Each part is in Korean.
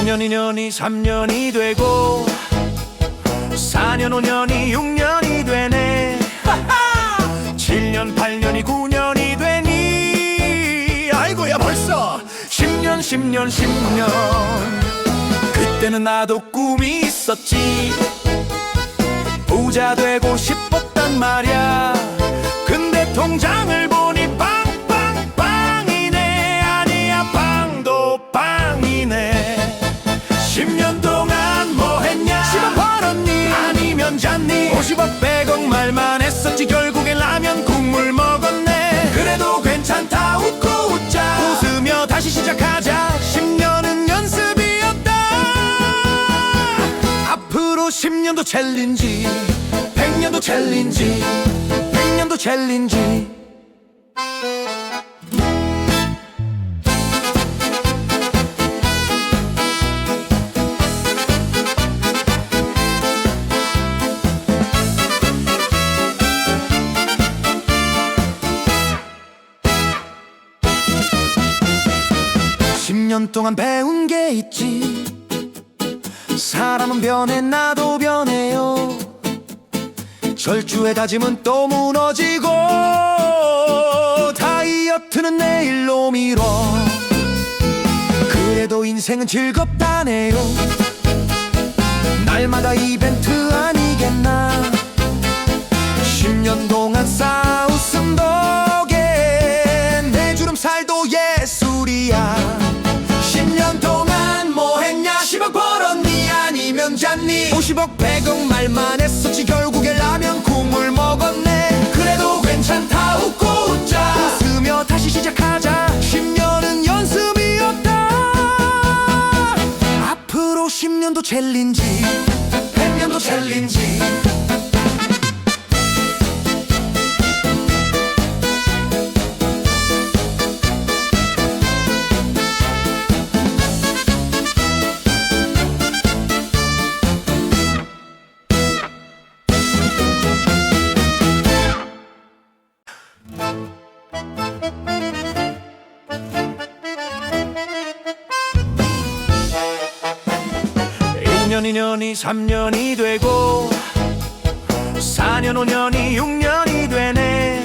1년 2년이 3년이 되고 4년 5년이 6년이 되네. 7년 8년이 9년이 되니 아이고야 벌써 10년 10년 10년. 그때는 나도 꿈이 있었지. 부자 되고 싶었단 말야. 근데 통장을 보니 빵빵빵이네. 아니야 빵도 빵이네. 10년 동안 뭐 했냐? 10억 벌었니? 아니면 잤니? 50억 100억 말만 했었지. 결국엔 라면 국물 먹었네. 그래도 괜찮다. 웃고 웃자. 웃으며 다시 시작하자. 10년은 연습이었다. 앞으로 10년도 챌린지, 100년도 챌린지, 100년도 챌린지. 10년 동안 배운 게 있지. 사람은 변해 나도 변해요. 절주의 다짐은 또 무너지고 다이어트는 내일로 미뤄. 그래도 인생은 즐겁다네요. 날마다 이벤트 아니겠나. 10년 동안 싸웃음 덕에 내 주름살도 예술이야. 10년 동안 뭐 했냐? 10억 벌었니? 아니면 잤니? 50억 100억 말만 했었지. 결국엔 라면 국물 먹었네. 그래도 괜찮다. 웃고 웃자. 웃으며 다시 시작하자. 10년은 연습이었다. 앞으로 10년도 챌린지, 100년도 챌린지. 1년 2년이 3년이 되고 4년 5년이 6년이 되네.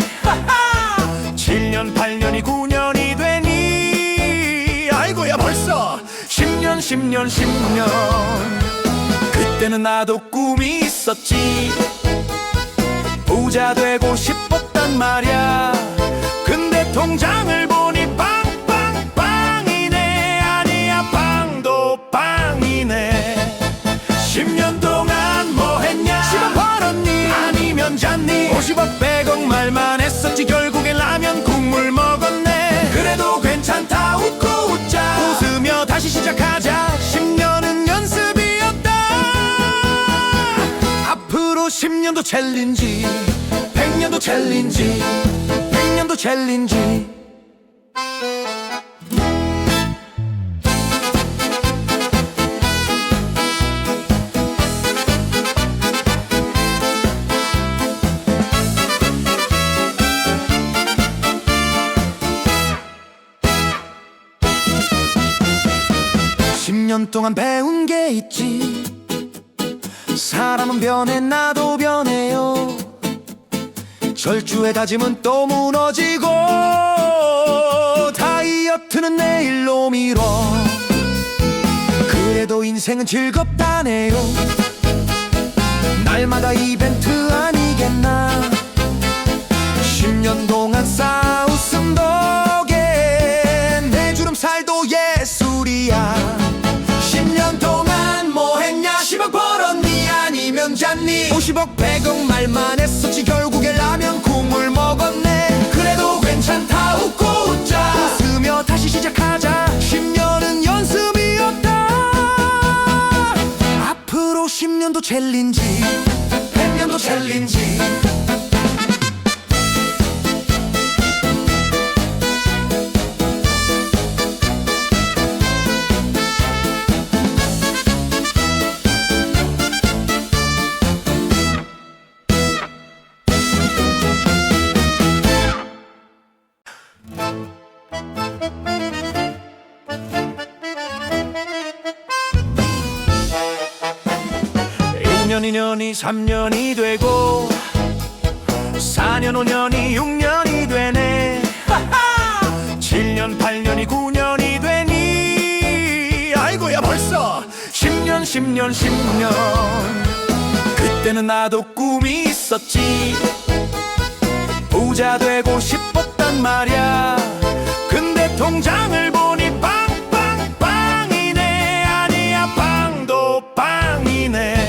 7년 8년이 9년이 되니 아이고야 벌써 10년 10년 10년. 그때는 나도 꿈이 있었지. 부자 되고 싶었단 말야. 근데 통장을 보니 빵빵빵이네. 아니야 빵도 빵이네. 10년 동안 뭐 했냐? 10억 벌었니? 아니면 잤니? 50억 100억 말만 했었지. 결국엔 라면 국물 먹었네. 그래도 괜찮다. 웃고 웃자. 웃으며 다시 시작하자. 10년은 연습이었다. 앞으로 10년도 챌린지, 100년도 챌린지, 100년도 챌린지. 10년 동안 배운 게 있지. 사람은 변해 나도 변해요. 절주의 다짐은 또 무너지고 다이어트는 내일로 미뤄. 그래도 인생은 즐겁다네요. 날마다 이벤트 아니겠나. 10년 동안 싸웃음 덕에 내 주름살도 예술이야. 10년 동안 뭐 했냐? 10억 벌었니? 아니면 잤니? 50억 100억 말만 했었지. 결국엔 라면 국물 먹었네. 그래도 괜찮다. 웃고 웃자. 웃으며 다시 시작하자. 10년은 연습이었다. 앞으로 10년도 챌린지, 100년도 챌린지. 1년이 2년이 3년이 되고 4년 5년이 6년이 되네 7년 8년이 9년이 되니 아이고야 벌써 10년 10년 10년 그때는 나도 꿈이 있었지 부자 되고 싶었단 말야 근데 통장을 보니 빵빵빵이네 아니야 빵도 빵이네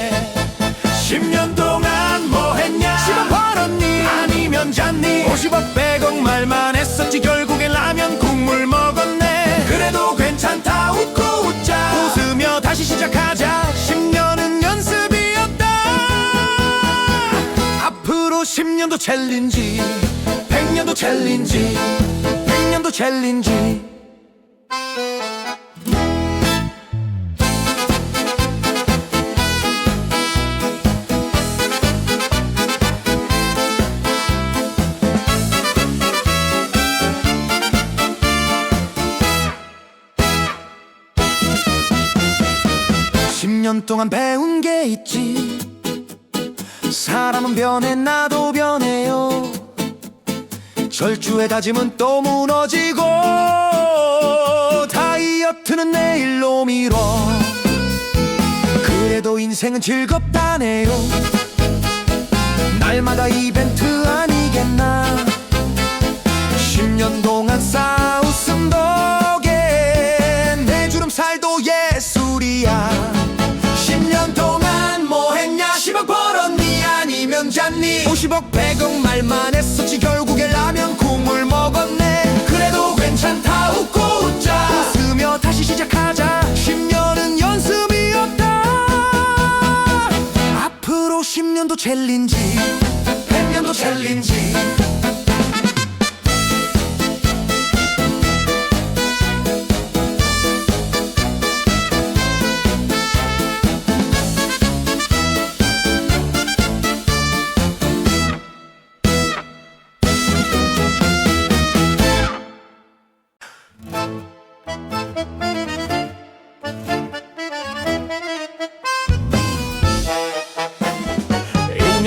10년 동안 뭐 했냐 10억 벌었니 아니면 잤니 50억 100억 말만 했었지 결국엔 라면 국물 먹었네 그래도 괜찮다 웃고 웃자 웃으며 다시 시작하자 10년은 연습이었다 앞으로 10년도 챌린지 100년도 챌린지 100년도 챌린지 10년 동안 배운 게 있지 사람은 변해 나도 변해요 절주의 다짐은 또 무너지고 다이어트는 내일로 미뤄 그래도 인생은 즐겁다네요 날마다 이벤트 아니겠나 10년 동안 싸웃음 덕에 내 주름살도 예술이야 10년 동안 뭐 했냐 10억 벌었니 아니면 잤니 50억 100억 말만 했었지 결국엔 라면 국물 먹었네 그래도 괜찮다 웃고 웃자 웃으며 다시 시작하자 10년은 연습이었다 앞으로 10년도 챌린지 100년도 챌린지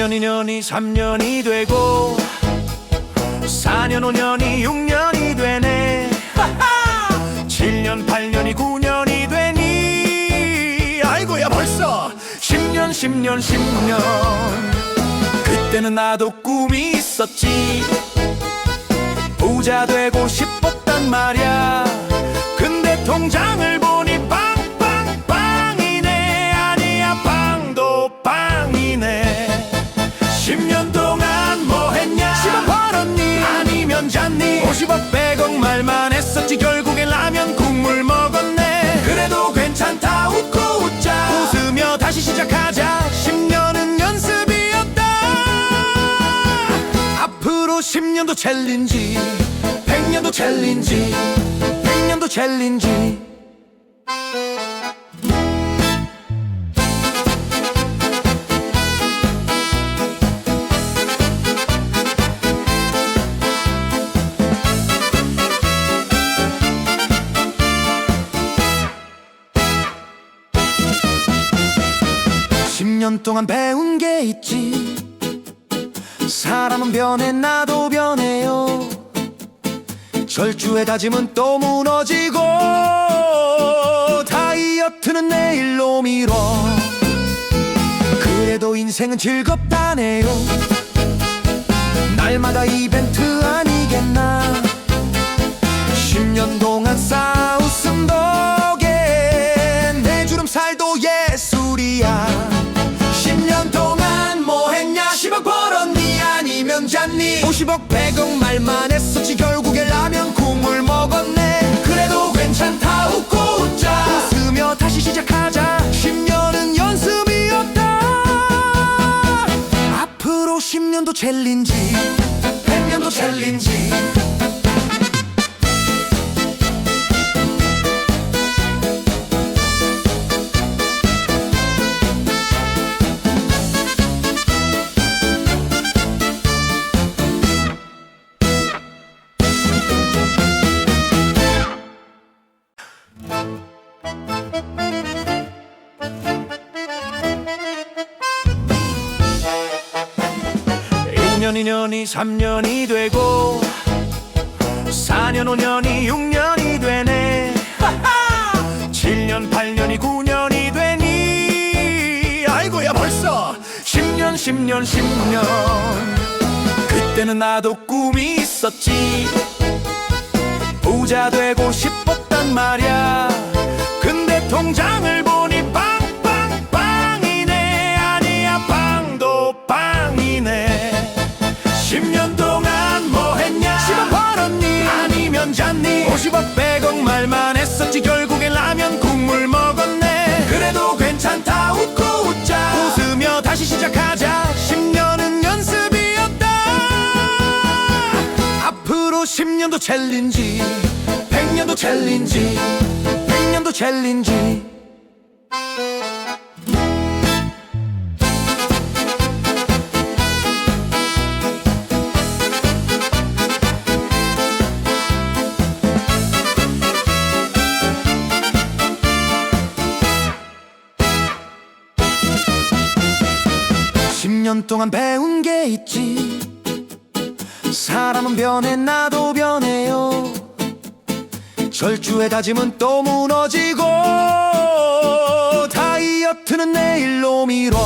1년 2년이 3년이 되고 4년 5년이 6년이 되네 7년 8년이 9년이 되니 아이고야 벌써 10년 10년 10년 그때는 나도 꿈이 있었지 부자 되고 싶었단 말야 근데 통장을 보니 빵빵빵이네 아니야 빵도 빵이네 10년 동안 뭐 했냐 10억 벌었니 아니면 잤니 50억 100억 말만 했었지 결국엔 라면 국물 먹었네 그래도 괜찮다 웃고 웃자 웃으며 다시 시작하자 10년은 연습이었다 앞으로 10년도 챌린지 100년도 챌린지 100년도 챌린지 10년 동안 배운 게 있지 사람은 변해 나도 변해요 절주의 다짐은 또 무너지고 다이어트는 내일로 미뤄 그래도 인생은 즐겁다네요 날마다 이벤트 아니겠나 10년 동안 싸웃음 덕에 내 주름살도 예술이야 10년 동안 뭐 했냐 10억 벌었니 아니면 잤니 50억 100억 말만 했었지 결국엔 라면 국물 먹었네 그래도 괜찮다 웃고 웃자 웃으며 다시 시작하자 10년은 연습이었다 앞으로 10년도 챌린지 100년도 챌린지 1년이 2년이 3년이 되고 4년 5년이 6년이 되네 7년 8년이 9년이 되니 아이고야 벌써 10년 10년 10년 그때는 나도 꿈이 있었지 부자 되고 싶었단 말야 근데 통장을 보니 빵빵빵이네 아니야 빵도 빵이네 10년 동안 뭐 했냐 10억 벌었니 아니면 잤니 50억 100억 말만 했었지 결국엔 라면 국물 먹었네 그래도 괜찮다 웃고 웃자 웃으며 다시 시작하자 10년은 연습이었다 앞으로 10년도 챌린지 100년도 챌린지 100년도 챌린지 10년 동안 배운 게 있지 사람은 변해 나도 변해요 절주의 다짐은 또 무너지고 다이어트는 내일로 미뤄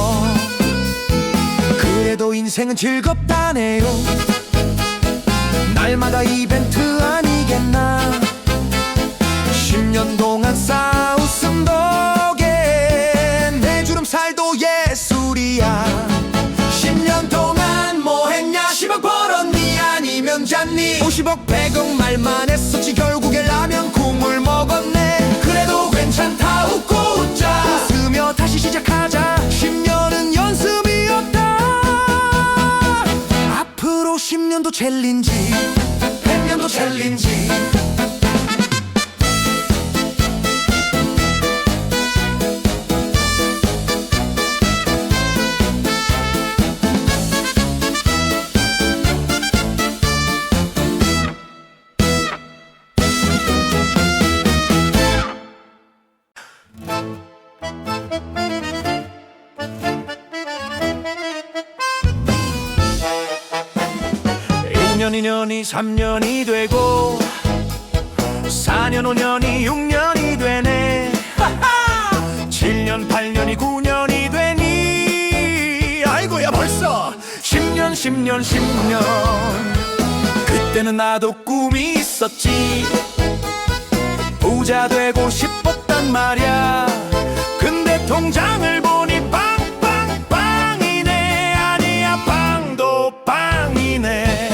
그래도 인생은 즐겁다네요 날마다 이벤트 아니겠나 10년 동안 싸웃음 덕에 내 주름살도 예술이야 10년 동안 뭐 했냐 10억 벌었니 아니면 잤니 50억 100억 말만 했었지 결국엔 라면 국물 먹었네 그래도 괜찮다 웃고 웃자 웃으며 다시 시작하자 10년은 연습이었다 앞으로 10년도 챌린지 100년도 챌린지 1년 2년이 3년이 되고 4년 5년이 6년이 되네 7년 8년이 9년이 되니 아이고야 벌써 10년 10년 10년 그때는 나도 꿈이 있었지 부자 되고 싶었단 말야 근데 통장을 보니 빵빵빵이네 아니야 빵도 빵이네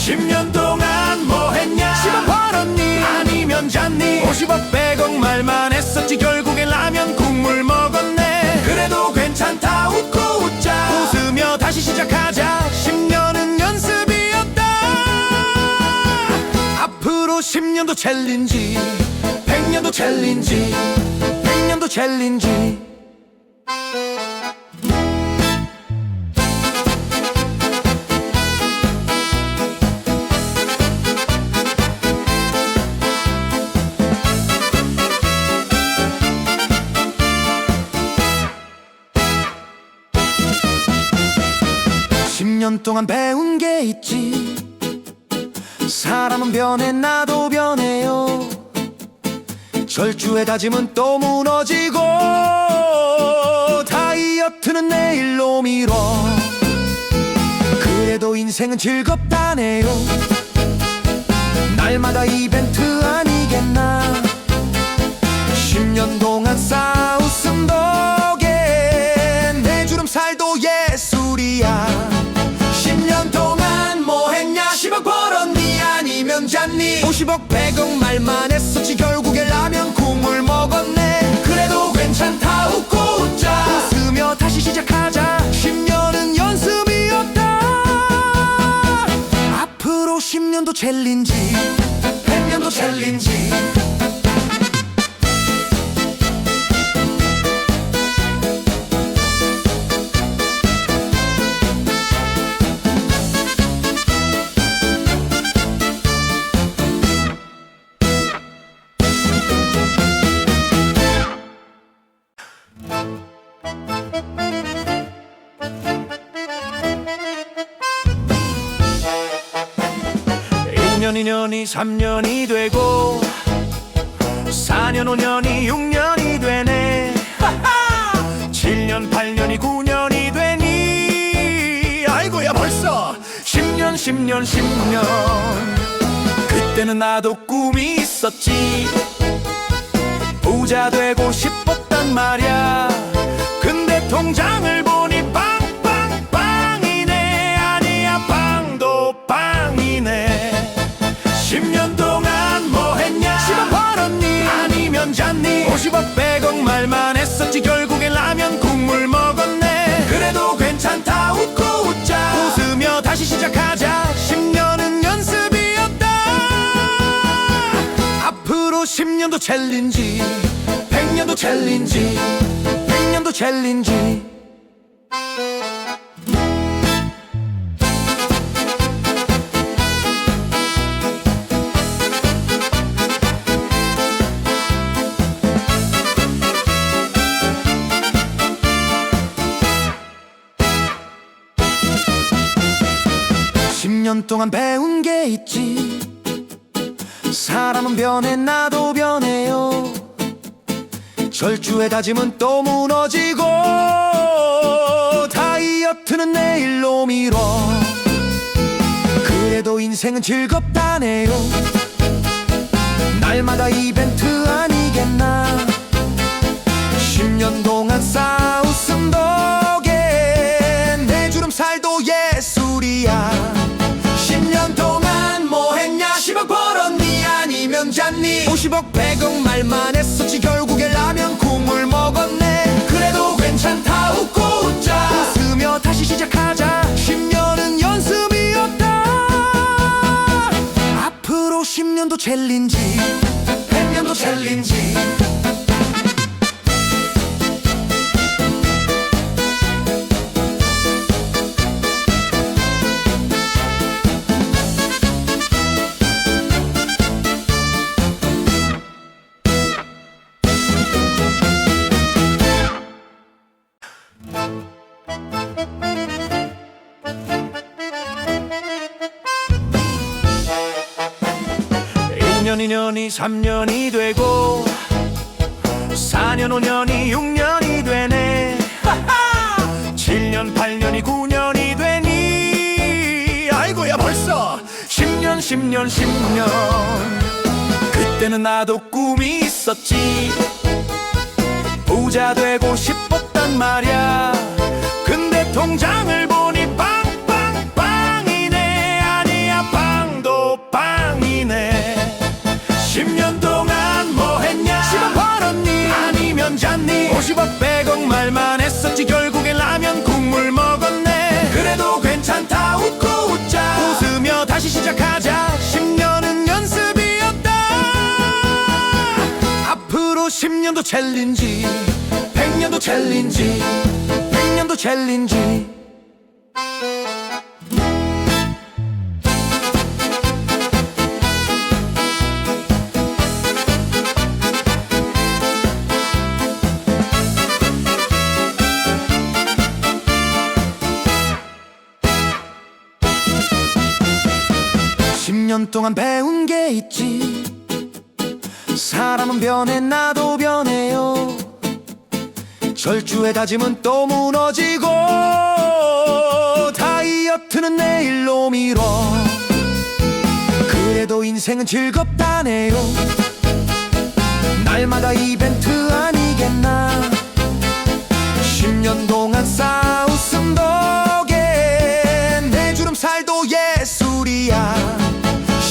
10년 동안 뭐 했냐 10억 벌었니 아니면 잤니 50억 100억 말만 했었지 결국엔 라면 국물 먹었네 그래도 괜찮다 웃고 웃자 웃으며 다시 시작하자 10년은 연습이었다 앞으로 10년도 챌린지 100년도 챌린지 100년도 챌린지 10년 동안 배운 게 있지 사람은 변해 나도 변해요 절주의 다짐은 또 무너지고 다이어트는 내일로 미뤄 그래도 인생은 즐겁다네요 날마다 이벤트 아니겠나 10년 동안 싸웃음 덕에 내 주름살도 예술이야 10년 동안 뭐 했냐 10억 벌었니 아니면 잤니 50억 100억 말만 했었지 결국엔 라면 국물 먹었네 그래도 괜찮다 웃고 웃자 웃으며 다시 시작하자 10년은 연습이었다 앞으로 10년도 챌린지 100년도 챌린지 1년 2년이 3년이 되고 4년 5년이 6년이 되네 7년 8년이 9년이 되니 아이고야 벌써 10년 10년 10년 그때는 나도 꿈이 있었지 부자 되고 싶었단 말야 근데 통장을 보니 빵빵빵이네 아니야 빵도 빵이네 10년 동안 뭐 했냐 10억 벌었니 아니면 잤니 50억 100억 말만 했었지 결국엔 라면 국물 먹었네 그래도 괜찮다 웃고 웃자 웃으며 다시 시작하자 10년은 연습이었다 앞으로 10년도 챌린지 100년도 챌린지 100년도 챌린지 10년 동안 배운 게 있지 사람은 변해 나도 변해요 절주의 다짐은 또 무너지고 다이어트는 내일로 미뤄 그래도 인생은 즐겁다네요 날마다 이벤트 아니겠나 10년 동안 싸웃음 덕에 내 주름살도 예술이야 10년 동안 뭐 했냐 10억 벌었니 아니면 잤니 50억 100억 말만 했었지 결국엔 라면 국물 먹었네 그래도 괜찮다 웃고 웃자 웃으며 다시 시작하자 10년은 연습이었다 앞으로 10년도 챌린지 100년도 챌린지 1년 2년이 3년이 되고 4년 5년이 6년이 되네 7년 8년이 9년이 되니 아이고야 벌써 10년 10년 10년 그때는 나도 꿈이 있었지 부자 되고 싶었단 말야 근데 통장을 보니 빵빵빵이네 아니야 빵도 빵이네 10년 동안 뭐 했냐 10억 벌었니 아니면 잤니 50억 100억 말만 했었지 결국엔 라면 국물 먹었네 그래도 괜찮다 웃고 웃자 웃으며 다시 시작하자 10년은 연습이었다 앞으로 10년도 챌린지 100년도 챌린지 100년도 챌린지 10년 동안 배운 게 있지 사람은 변해 나도 변해요 절주의 다짐은 또 무너지고 다이어트는 내일로 미뤄 그래도 인생은 즐겁다네요 날마다 이벤트 아니겠나 10년 동안 싸웃음 덕에 내 주름살도 예술이야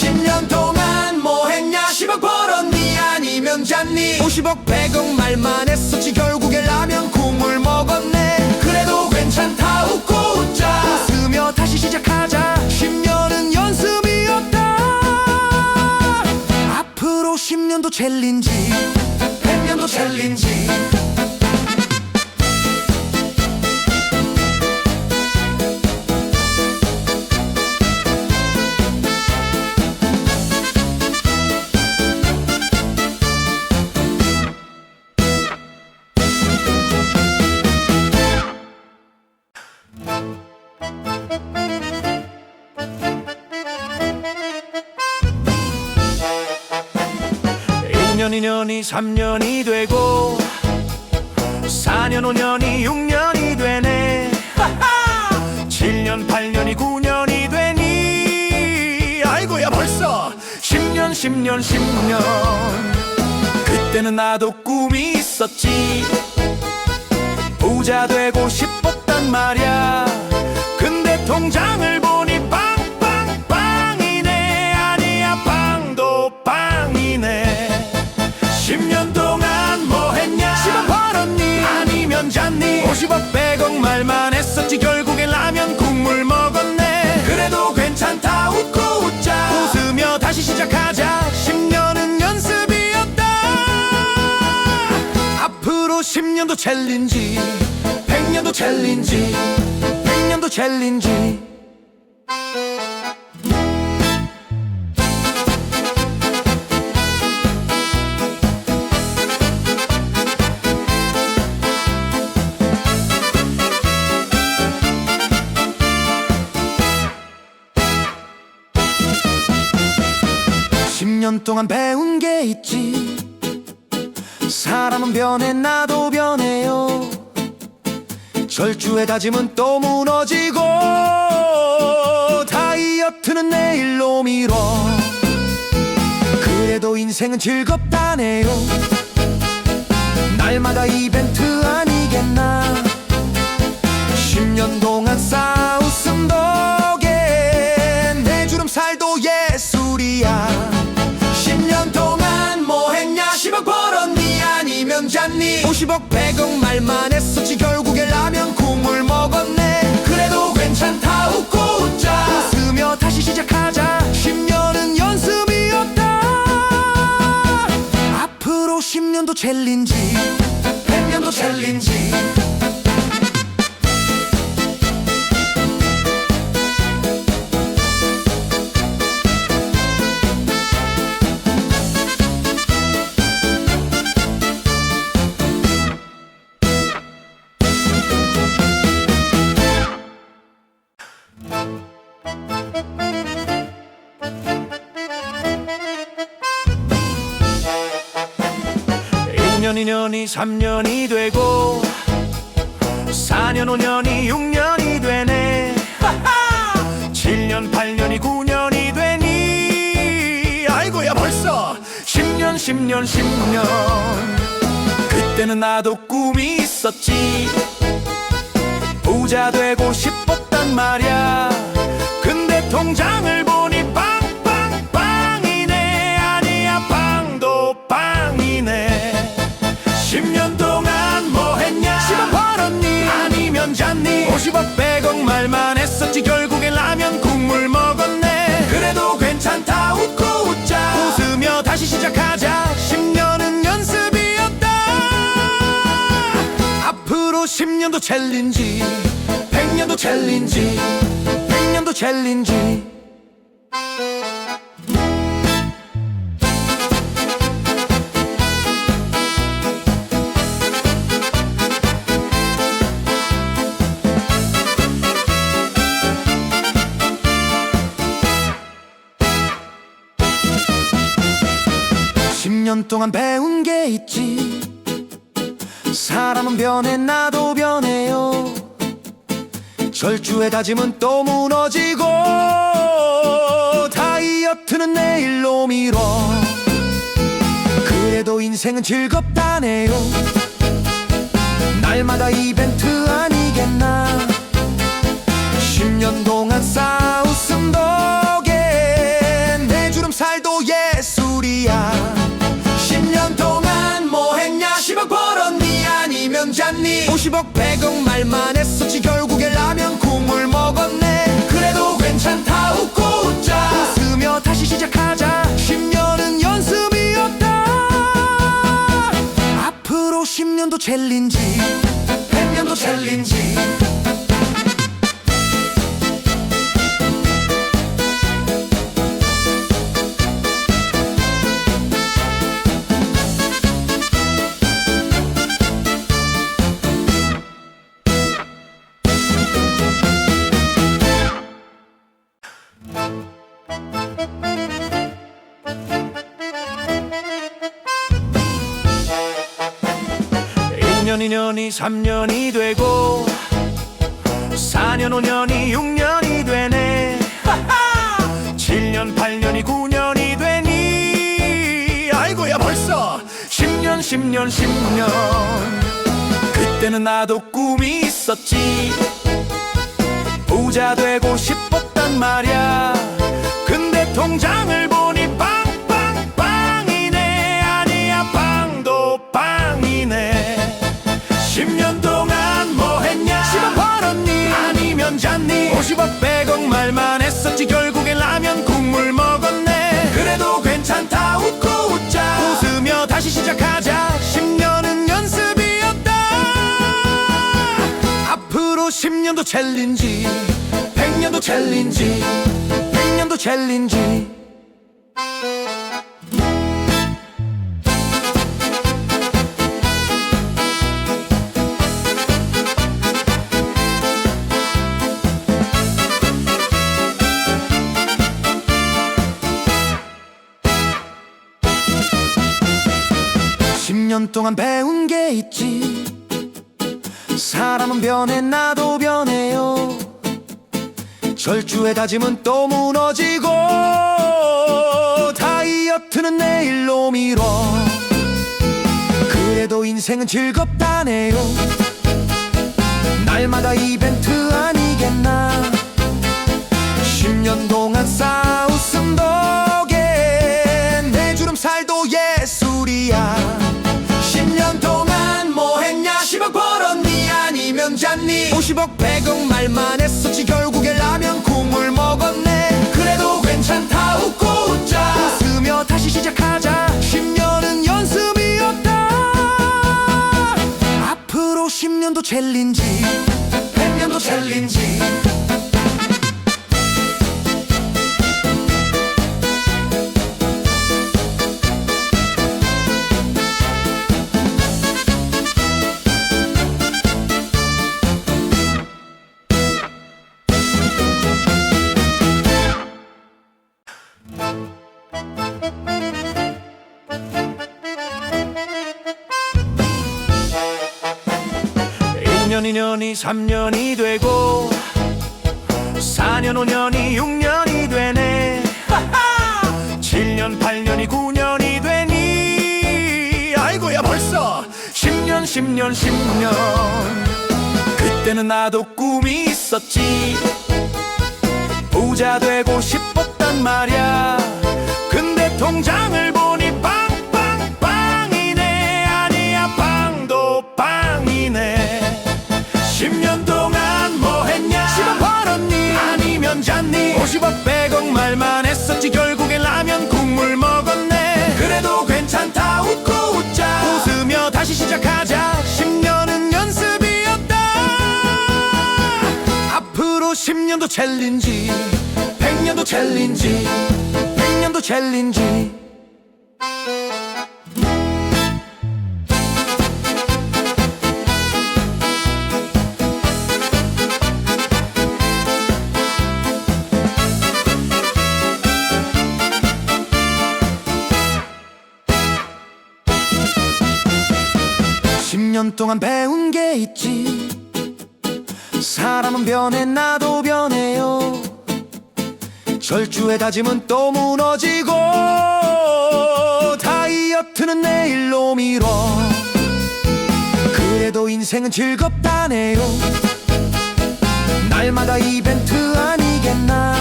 10년 동안 뭐 했냐 10억 벌었니 아니면 잤니 50억 100억 말만 했었지 결국엔 라면 국물 먹었네 그래도 괜찮다 웃고 웃자 웃으며 다시 시작하자 10년은 연습이었다 앞으로 10년도 챌린지 100년도 챌린지 3년이 되고 4년 5년이 6년이 되네 7년 8년이 9년이 되니 아이고야 벌써 10년 10년 10년 그때는 나도 꿈이 있었지 부자 되고 싶었단 말야 근데 통장을 보니 빵빵빵이네 아니야 빵도 빵이네 10년 동안 뭐 했냐 10원 벌었니 아니면 잤니 50억 100억 말만 했었지 결국엔 라면 국물 먹었네 그래도 괜찮다 웃고 웃자 웃으며 다시 시작하자 10년은 연습이었다 앞으로 10년도 챌린지 100년도 챌린지 100년도 챌린지 10년 동안 배운 게 있지 사람은 변해 나도 변해요 절주의 다짐은 또 무너지고 다이어트는 내일로 미뤄 그래도 인생은 즐겁다네요 날마다 이벤트 아니겠나 10년 동안 싸웃음 덕에 내 주름살도 예술이야 10년 동안 뭐 했냐 10억 벌었니 아니면 잤니 50억 100억 말만 했었지 결국엔 라면 국물 먹었네 그래도 괜찮다 웃고 웃자 웃으며 다시 시작하자 10년은 연습이었다 앞으로 10년도 챌린지 100년도 챌린지 1년 2년이 3년이 되고 4년 5년이 6년이 되네 7년 8년이 9년이 되니 아이고야 벌써 10년 10년 10년 그때는 나도 꿈이 있었지 부자 되고 싶었단 말야 근데 통장을 보니 빵빵빵이네 아니야 빵도 빵이네 10년 동안 뭐 했냐 10원 벌었니 아니면 잤니 50억 100억 말만 했었지 결국엔 라면 국물 먹었네 그래도 괜찮다 웃고 웃자 웃으며 다시 시작하자 10년은 연습이었다 앞으로 10년도 챌린지 100년도 챌린지 100년도 챌린지 10년 동안 배운 게 있지 사람은 변해 나도 변해요 절주의 다짐은 또 무너지고 다이어트는 내일로 미뤄 그래도 인생은 즐겁다네요 날마다 이벤트 아니겠나 10년 동안 싸웃음 덕에 내 주름살도 예술이야 10년 동안 뭐 했냐 10억 벌었니 아니면 잤니 50억 100억 말만 했었지 결국엔 라면 국물 먹었네 그래도 괜찮다 웃고 웃자 웃으며 다시 시작하자 10년은 연습이었다 앞으로 10년도 챌린지 100년도 챌린지 10 1년 2년이 3년이 되고 4년 5년이 6년이 되네 7년 8년이 9년이 되니 아이고야 벌써 10년 10년 10년 그때는 나도 꿈이 있었지 부자 되고 싶었단 말야 근데 통장을 보니 빵빵빵이네 아니야 빵도 빵이네 10년 동안 뭐 했냐 10억 벌었니 아니면 잤니 50억 100억 말만 했었지 결국엔 라면 국물 먹었네 그래도 괜찮다 웃고 웃자 웃으며 다시 시작하자 10년은 연습이었다 앞으로 10년도 챌린지 100년도 챌린지 100년도 챌린지 10년 동안 배운 게 있지 사람은 변해 나도 변해요 절주의 다짐은 또 무너지고 다이어트는 내일로 미뤄 그래도 인생은 즐겁다네요 날마다 이벤트 아니겠나 10년 동안 싸웃음 덕에 내 주름살도 예술이야 10년 동안 뭐 했냐 10억 벌었니 아니면 잤니 50억 100억 말만 했었지 결국엔 라면 국물 먹었네 그래도 괜찮다 웃고 웃자 웃으며 다시 시작하자 10년은 연습이었다 앞으로 10년도 챌린지 100년도 챌린지 1년 2년이 3년이 되고 4년 5년이 6년이 되네 7년 8년이 9년이 되니 아이고야 벌써 10년 10년 10년 그때는 나도 꿈이 있었지 부자 되고 싶었단 말야 근데 통장을 보니 빵빵빵이네 아니야 빵도 빵이네 10년 동안 뭐 했냐 10억 벌었니 아니면 잤니 50억 100억 말만 했었지 결국엔 라면 국물 먹었네 그래도 괜찮다 웃고 웃자 웃으며 다시 시작하자 10년은 연습이었다 앞으로 10년도 챌린지 100년도 챌린지 100년도 챌린지 10년 동안 배운 게 있지 사람은 변해 나도 변해요 절주의 다짐은 또 무너지고 다이어트는 내일로 미뤄 그래도 인생은 즐겁다네요 날마다 이벤트 아니겠나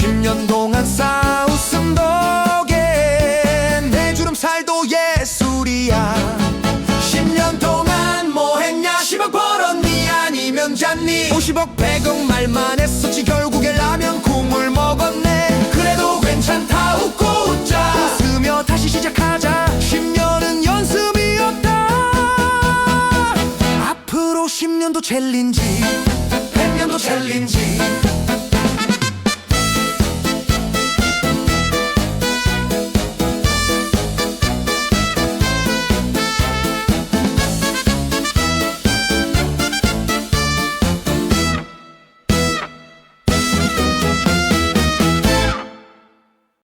10년 동안 싸웃음 덕에 내 주름살도 예술이야 10년 동안 뭐 했냐 10억 벌었니 아니면 잤니 50억 100억 말만 했었지 결국엔 라면 국물 먹었네 그래도 괜찮다 웃고 웃자 웃으며 다시 시작하자 10년은 연습이었다 앞으로 10년도 챌린지